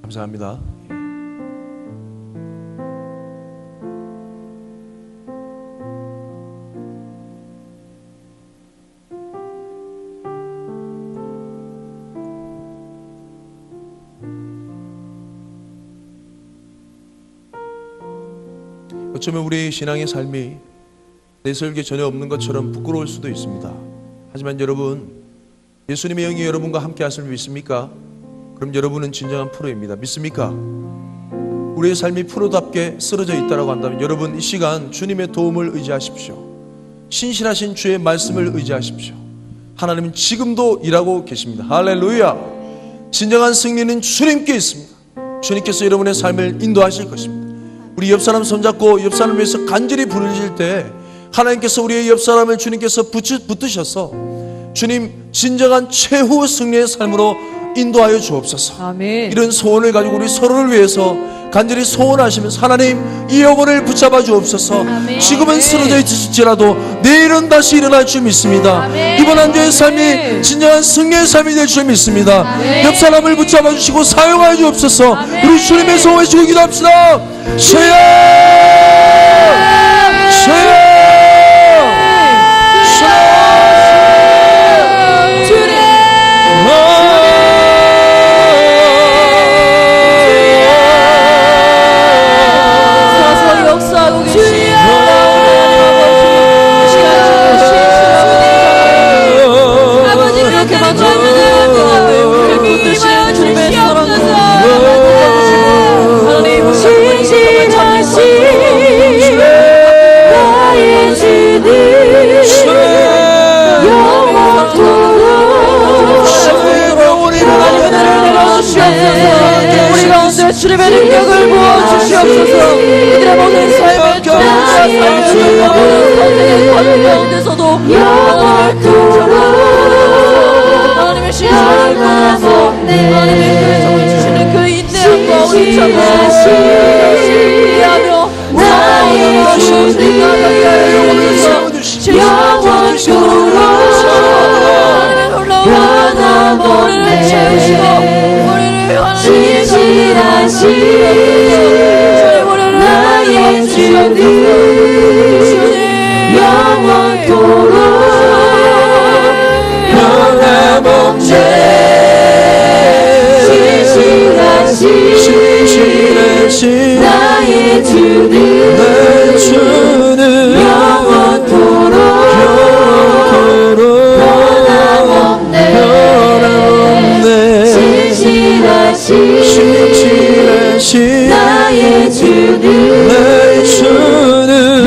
감사합니다. 어쩌면 우리의 신앙의 삶이 내 설계 전혀 없는 것처럼 부끄러울 수도 있습니다. 하지만 여러분, 예수님의 영이 여러분과 함께 하실 수 믿습니까? 그럼 여러분은 진정한 프로입니다. 믿습니까? 우리의 삶이 프로답게 쓰러져 있다고 한다면 여러분 이 시간 주님의 도움을 의지하십시오. 신실하신 주의 말씀을 의지하십시오. 하나님은 지금도 일하고 계십니다. 할렐루야. 진정한 승리는 주님께 있습니다. 주님께서 여러분의 삶을 인도하실 것입니다. 우리 옆 사람 손잡고 옆 사람을 위해서 간절히 부르실 때 하나님께서 우리의 옆 사람을 주님께서 붙드셔서 주님 진정한 최후 승리의 삶으로 인도하여 주옵소서. 아멘. 이런 소원을 가지고 우리 서로를 위해서 간절히 소원하시면서 하나님 이 영혼을 붙잡아 주옵소서. 아멘. 지금은 쓰러져 있을지라도 내일은 다시 일어날 줄 믿습니다. 아멘. 이번 한 주의 삶이 진정한 승리의 삶이 될 줄 믿습니다. 아멘. 옆 사람을 붙잡아 주시고 사용하여 주옵소서. 아멘. 우리 주님의 소원을 주고 기도합시다. 주여! 주여! 주님의 능력을 부어주시옵소서. 이들의 모든 삶의 삶의 가운데서도 하나님의 신실하신 하나님의 교회에 주시는 그 인내함과 우리 참으시며 나의 주님과 함께하여 영원토록 하나님의 놀라운 우리를 채우시고 우리를 나의 주님 영원토록 변함없네. 신실하신 나의 주님 영원토록 변함없네. 신실하신 나의 주님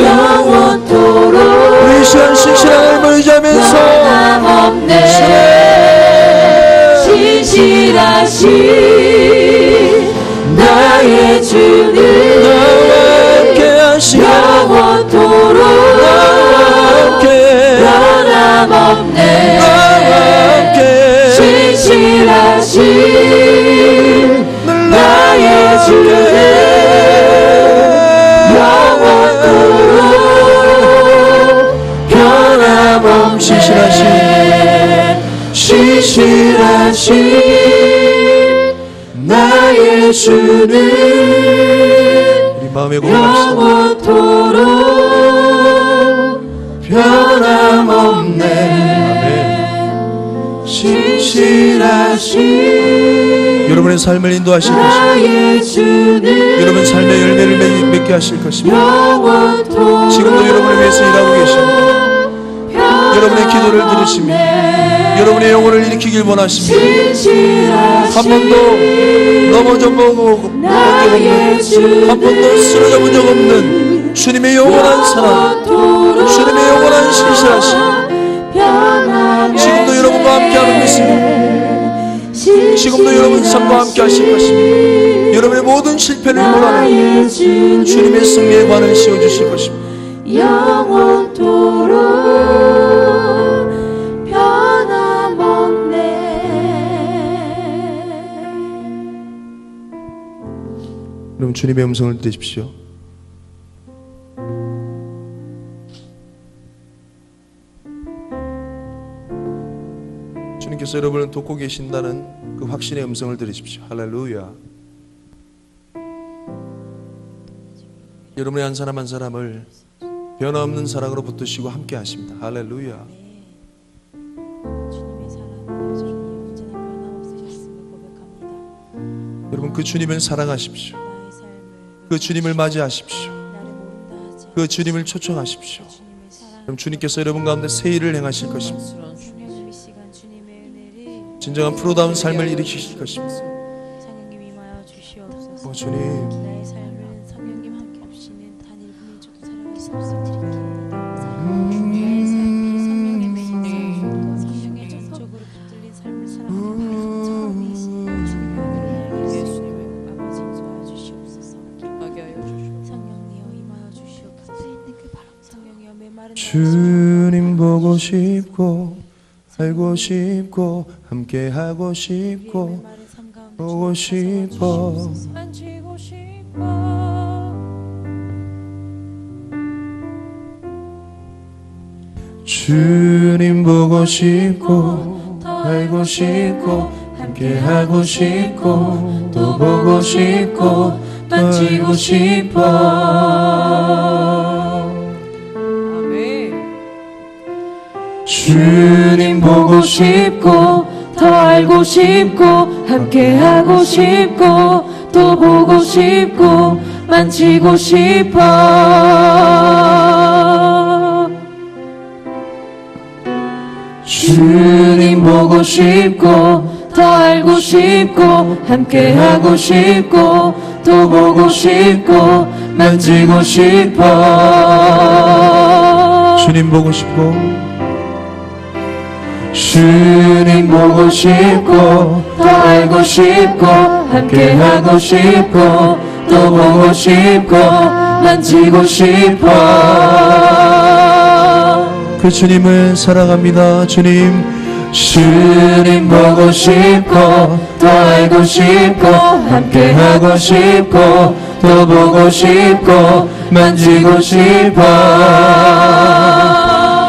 영원토록 우리 시간 신실함을 의지하면서 변함없네. 신실하신 나의 주님 나와 함께 하시고 영원토록 변함없네. 신실하신 나의 주님 영원토록 변함없네. 신실하신 나의 주님 우리 마음에 고백합시다. 영원토록 변함없네. 신실하신 여러분의 삶을 인도하실 것입니다. 나의 주님 여러분 삶의 열매를 맺게 하실 것입니다. 영원토록 지금도 여러분을 위해서 일하고 계십니다. 여러분의 기도를 들으십니다. 여러분의 영혼을 일으키길 원하십니다. 한 번도 넘어져 본 적 없는, 한 번도 쓰러져 본 적 없는 주님의 영원한 사랑, 주님의 영원한 신실하심, 지금도 여러분과 함께하는 것입니다. 지금도 여러분 삶과 함께 하실 것입니다. 여러분의 모든 실패를 몰아내고 주님의 승리의 관을 씌워주실 것입니다. 영원토록 변함없네. 여러분 주님의 음성을 들으십시오. 주님께서 여러분을 돕고 계신다는 그 확신의 음성을 들으십시오. 할렐루야. 여러분의 한 사람 한 사람을 변함없는 사랑으로 붙드시고 함께 하십니다. 할렐루야. 주님의 사랑은 여전히 언제나 변함없으셨음을 고백합니다. 여러분 그 주님을 사랑하십시오. 나의 삶을 그 주님을 맞이하십시오. 나를 모른다 그 주님을 초청하십시오. 주님의 사랑 그럼 주님께서 여러분 가운데 새 일을 행하실 것입니다. 성령님 이 시간 주님의 은혜를 진정한 프로다운 삶을 일으키실 것입니다. 성령님 임하여 주시옵소서. 주님, 나의 삶은 성령님 함께 없이는 단 1분일조도 살아갈 수 없을 드립니다. 나의 삶이 성령님의 인도와 성령의 전적으로 붙들린 삶을 살아가는 성령이신 주님의 은혜를 예수님의 아버지 도와주시옵소서. 기쁘게 하여 주시옵소서. 성령이여 임하여 주시옵소서. 성령이여 메마른 주님 보고 싶고 알고 싶고 함께 하고 싶고 보고 싶어 만지고 싶어. 주님 보고 싶고 더 알고 싶고 함께 하고 싶고 또 보고 싶고 만지고 싶어 아멘. 주님 보고 싶고 더 알고 싶고 함께 하고 싶고 또 보고 싶고 만지고 싶어 주님 보고 싶고 더 알고 싶고 함께 하고 싶고 또 보고 싶고 만지고 싶어 주님 보고 싶고 주님 보고 싶고 더 알고 싶고 함께 하고 싶고 또 보고 싶고 만지고 싶어 그 주님을 사랑합니다. 주님 보고 싶고 더 알고 싶고 함께 하고 싶고 또 보고 싶고 만지고 싶어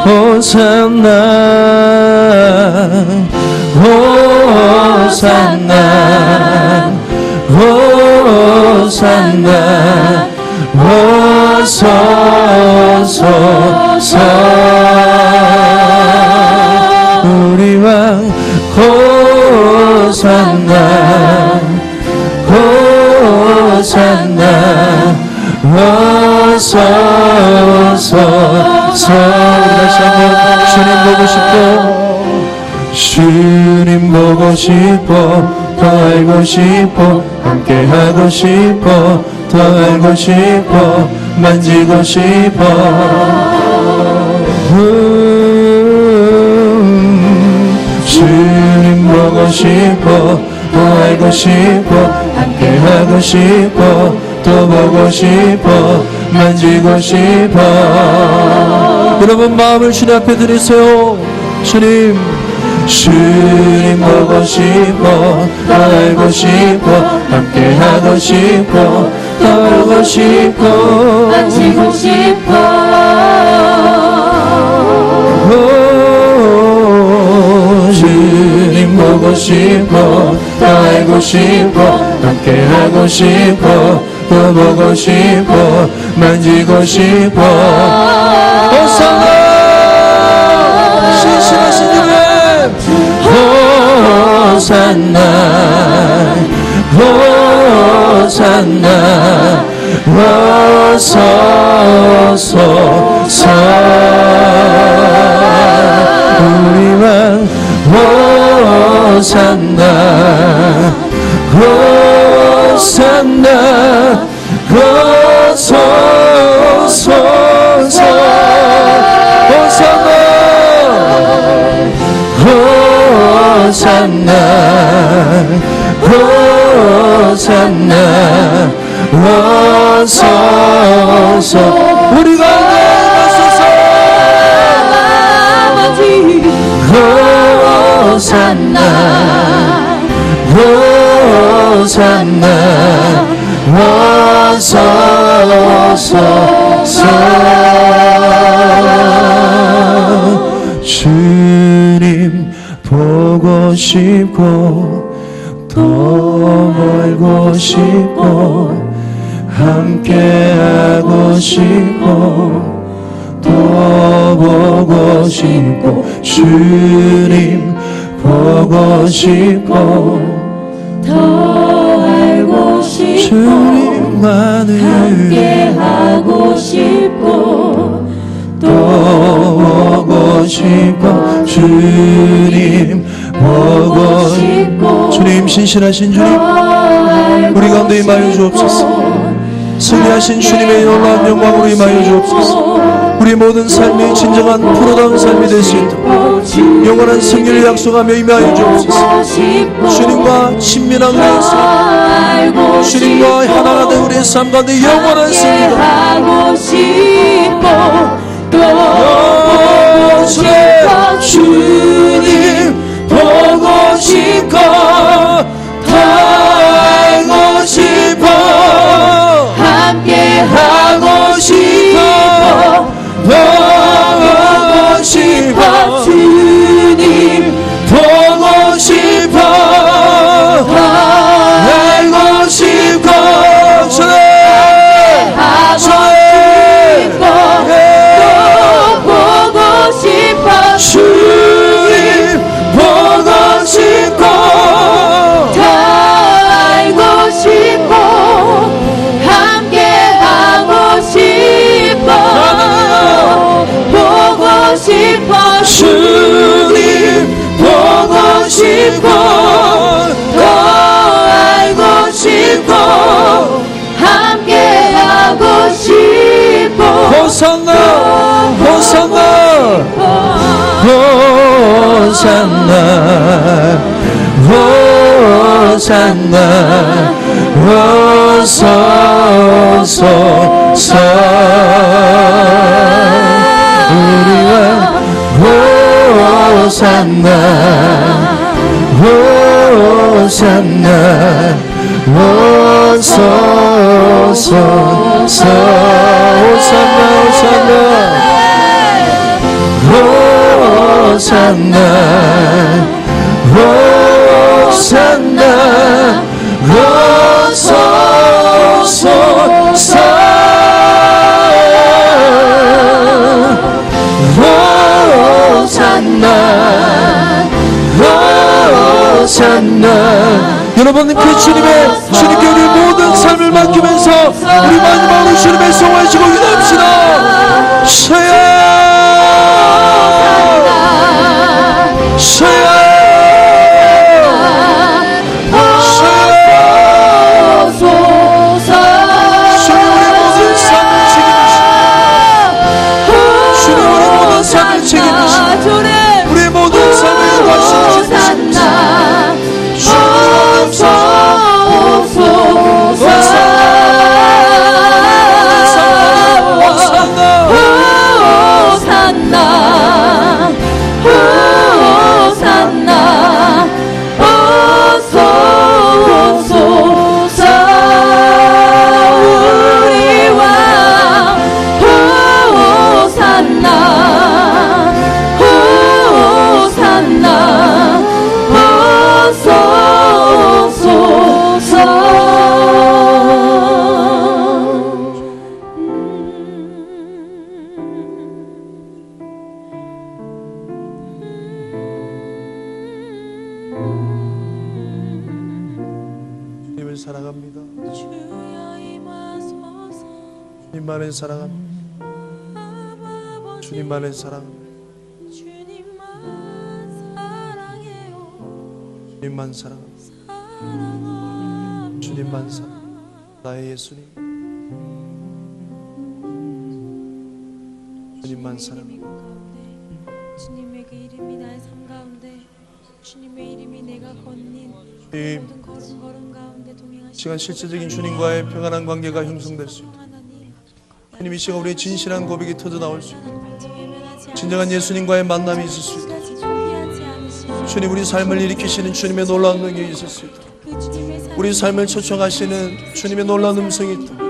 호산나 호산나 호산나 호소서 우리 왕 호산나 호산나 호소서 다시 한번 주님 보고 싶고 주님 보고 싶어 더 알고 싶어 함께 하고 싶어 더 알고 싶어 만지고 싶어 주님 보고 싶어 더 알고 싶어 함께 하고 싶어 또 보고 싶어 만지고 싶어 여러분 마음을 주님 앞에 드리세요. 주님 보고 싶어 더 알고 싶어 함께 하고 싶어 더 알고 싶어 만지고 싶어 주님 보고 싶어 더 알고 싶어 함께 하고 싶어 또 보고 싶어 만지고 싶어 호산나 신실하신 주님 호산나 호산나 호소서 우리 왕 호산나 호산나 호소서 호산나 호산나 호산나 호소서 우리 가운데 하소서 호산나 호산나 호소서 주님 보고 싶고 더 알고 싶고 함께 하고 싶고 또 보고 싶고 주님 보고 싶고 더 알고 싶고 주님만을 함께 하고 싶고 또 보고 싶어 주님 보고 싶고 주님, 신실하신 주님, 우리 가운데 임하여 주옵소서. 승리하신 주님의 놀라운 영광으로 임하여 주옵소서. 우리 모든 삶이 진정한 프로다운 삶이 될 수 있도록 영원한 승리를 약속하며 임하여 주옵소서. 주님과 친밀한 관계, 주님과 하나가 된 우리의 삶 가운데 영원한 승리가 하고 싶어 또 보고 싶어 주님 보고 싶고 더 알고 싶어 함께 하고 싶어 더 보고 싶어 주님 보고 싶어 알고 싶고 주님 하고 싶어 또 보고 싶어 주님 보고 싶고 더 알고 싶어 함께 하고 싶어 보고 싶어 주님 보고 싶고 더 알고 싶고 함께 하고 싶어 호산나 호산나 호산나 호산나 호소서 우리와 호산나 호산나 호소서 호산나 호산나 호산나 호소서 호산나 호산나 여러분께 주님께 우리 모든 삶을 맡기면서 우리 마지막으로 주님의 성화하시고 기도합시다. 셔야 셔야 주님 우리 모든 삶을 책임지시고 주님 우리 모든 삶을 책임지시고 우리 모든 삶을 인도하시고 주옵소서. 주님을 사랑합니다. 주여 임하소서. 주님만을 사랑합니다. 주님만을 사랑합니다. 주님만 사랑해요. 주님만 사랑합니다. 주님만 사랑. 나의 예수님. 주님만 사랑. 주님의 이름 가운데 주님의 그 이름이 나의 삶 가운데 주님의 이름이 내가 걷는 주님, 모든 걸음 가운데 동행하시는 시간 실제적인 주님과의 평안한 관계가 형성될 수 있도록 하나님 주님 이 시간 우리의 진실한 고백이 터져 나올 수 있도록 진정한 예수님과의 만남이 있을 수 있도록 주님 우리 삶을 일으키시는 주님의 놀라운 능력이 있을 수 있도록 우리 삶을 초청하시는 주님의 놀라운 음성이 있도록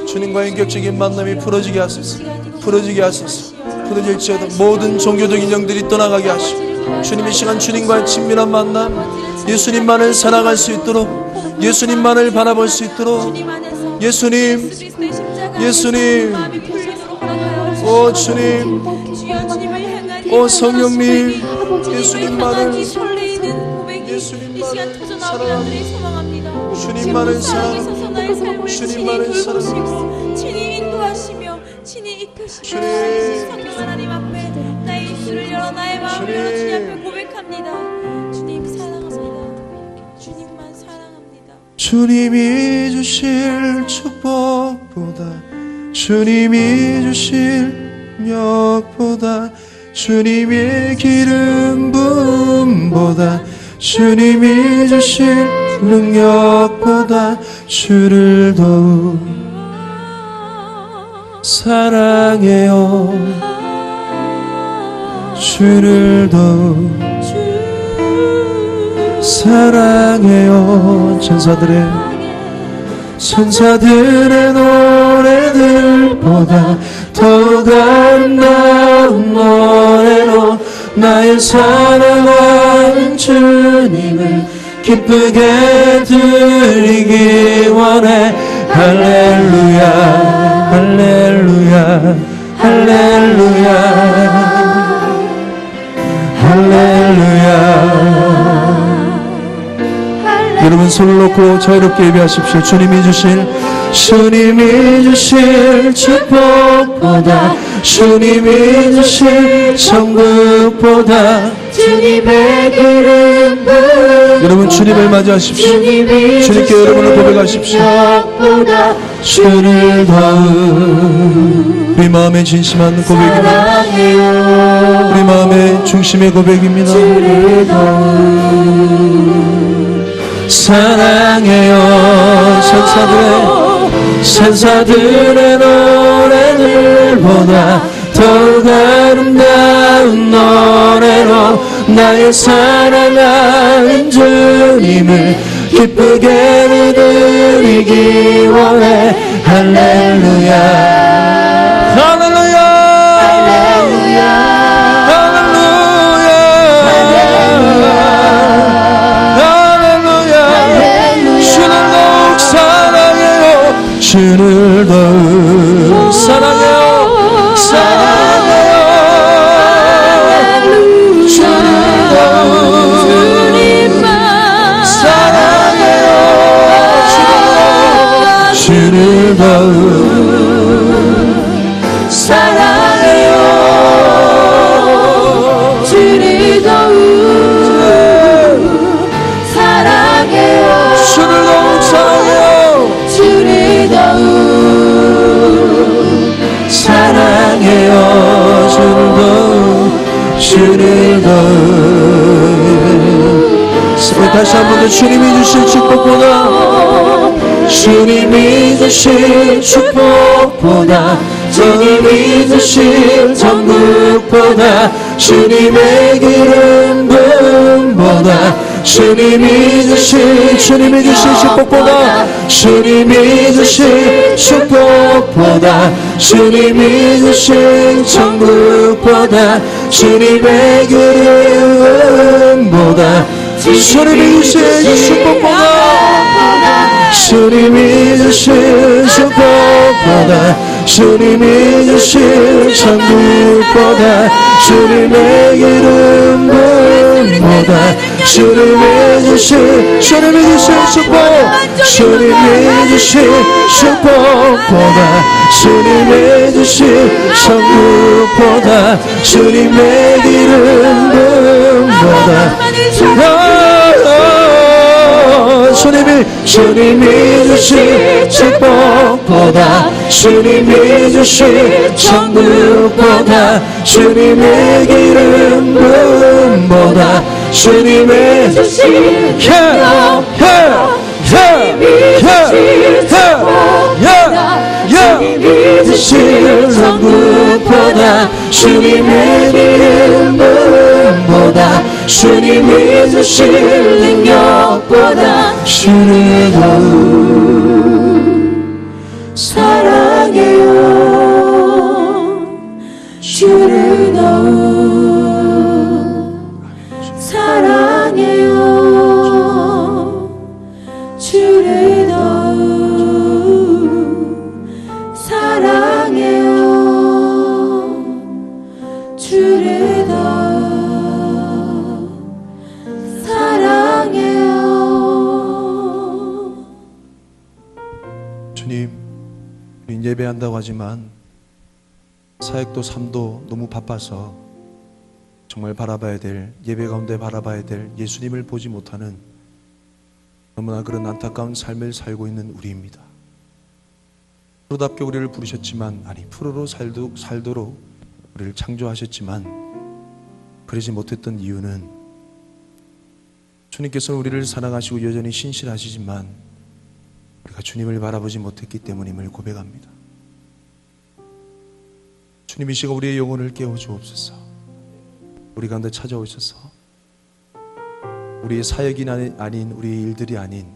주님과의 인격적인 만남이 풀어지게 하소서. 풀어지게 하소서. 풀어질지어다 모든 종교적인 영들이 떠나가게 하시고 주님의 시간 주님과의 친밀한 만남 예수님만을 사랑할 수 있도록 예수님만을 바라볼 수 있도록 예수님 예수님 오 주님 오 성령님 예수님만을 주님만을 사랑합니다. 주님만을 사랑합니다. 주님 인도하시며 친히 이끄시고 살리신 성령 하나님 앞에 나의 입술을 열어 나의 마음을 열어 주님 앞에 고백합니다. 주님 사랑합니다. 주님만 사랑합니다. 주님이 주실 축복보다 주님이 주실 능력보다 주님의 기름 부음보다 주님이 주실 능력보다 주를 더욱 사랑해요. 주를 더욱 사랑해요. 천사들의 노래들보다 더욱 아름다운 노래로 나의 사랑하는 주님을 기쁘게 드리기 원해. 할렐루야 할렐루야 할렐루야 할렐루야. 여러분 손을 놓고 자유롭게 예배하십시오. 주님이 주실 축복보다 주님이 주실 천국보다 주님의 기름 부음 여러분 주님을 맞이하십시오. 주님께 여러분을 고백하십시오. 주를 더욱 우리 마음의 진심한 고백입니다. 우리 마음의 중심의 고백입니다. 사랑해요. 천사들의 노래들보다 더욱 아름다운 노래로 나의 사랑하는 주님을 기쁘게 드리기 원해. 할렐루야 할렐루야 주를 더욱 사랑해요. 사랑해요. 주를 더욱 사랑해요. 주를 더욱 사랑해요. 주를 더욱 사랑해요. 주를 더욱 사랑해요. 주를 더욱 사랑해요. 주를 더욱 다시 한 번 더 주님이 주실 축복보다 주님이 주실 축복보다 주님이 주실 천국보다 주님의 기름 부음보다 주님이 주실 축복보다 주님이 주실 축복보다 주님이 주실 천국보다 주님의 기름보다 주님이 주실 축복보다 주님이 주실 축복보다 주님이 주실 천국보다 주님의 기름 부음보다 주님이 주실 축복 주님이 주실 축복보다 주님이 주실 천국보다 주님의 기름 부음보다 주님이 주실 축복보다 주님이 주실 천국보다 주님의 기름 부음보다 주님의 주실 주님이 주실 천국보다 주님의 기름 부음보다 주님이 주실 능력보다 주를 더욱 사랑해요. 주를 더욱 사랑해요. 주를 더욱 사랑해요. 주를 더욱 사랑해요. 주님, 우리 예배한다고 하지만 사역도 삶도 너무 바빠서 정말 바라봐야 될, 예배 가운데 바라봐야 될 예수님을 보지 못하는 너무나 그런 안타까운 삶을 살고 있는 우리입니다. 프로답게 우리를 부르셨지만, 아니 프로로 살도록 우리를 창조하셨지만 그러지 못했던 이유는 주님께서는 우리를 사랑하시고 여전히 신실하시지만 우리가 주님을 바라보지 못했기 때문임을 고백합니다. 주님 이 시간 우리의 영혼을 깨워주옵소서. 우리 가운데 찾아오셔서 우리의 사역이 아닌, 우리의 일들이 아닌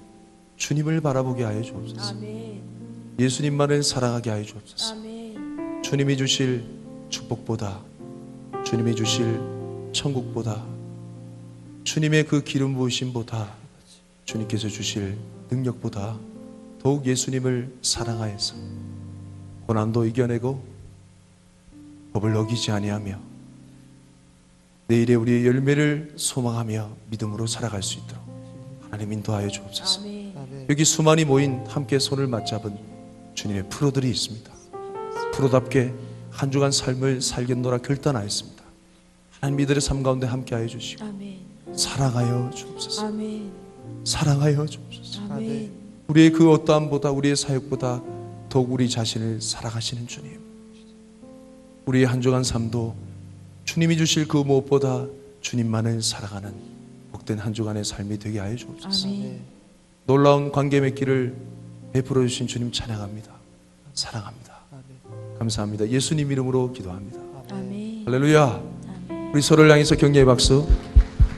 주님을 바라보게 하여 주옵소서. 아멘. 예수님만을 사랑하게 하여 주옵소서. 아멘. 주님이 주실 축복보다, 주님이 주실 천국보다, 주님의 그 기름 부으심보다, 주님께서 주실 능력보다 더욱 예수님을 사랑하여서 고난도 이겨내고 법을 어기지 아니하며 내일의 우리의 열매를 소망하며 믿음으로 살아갈 수 있도록 하나님 인도하여 주옵소서. 아멘. 여기 수많이 모인 함께 손을 맞잡은 주님의 프로들이 있습니다. 프로답게 한 주간 삶을 살겠노라 결단하였습니다. 하나님 이들의 삶 가운데 함께하여 주시고 아멘. 사랑하여 주옵소서. 아멘. 사랑하여 주옵소서. 아멘. 우리의 그 어떠함보다, 우리의 사역보다 더욱 우리 자신을 사랑하시는 주님, 우리의 한 주간 삶도 주님이 주실 그 무엇보다 주님만을 사랑하는 복된 한 주간의 삶이 되게 하여 주옵소서. 아멘. 놀라운 관계 맺기를 베풀어 주신 주님 찬양합니다. 사랑합니다. 감사합니다. 예수님 이름으로 기도합니다. 아멘. 할렐루야. 아멘. 우리 서로를 향해서 격려의 박수,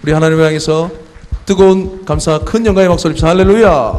우리 하나님을 향해서 뜨거운 감사, 큰 영광의 박수 올립시다. 할렐루야.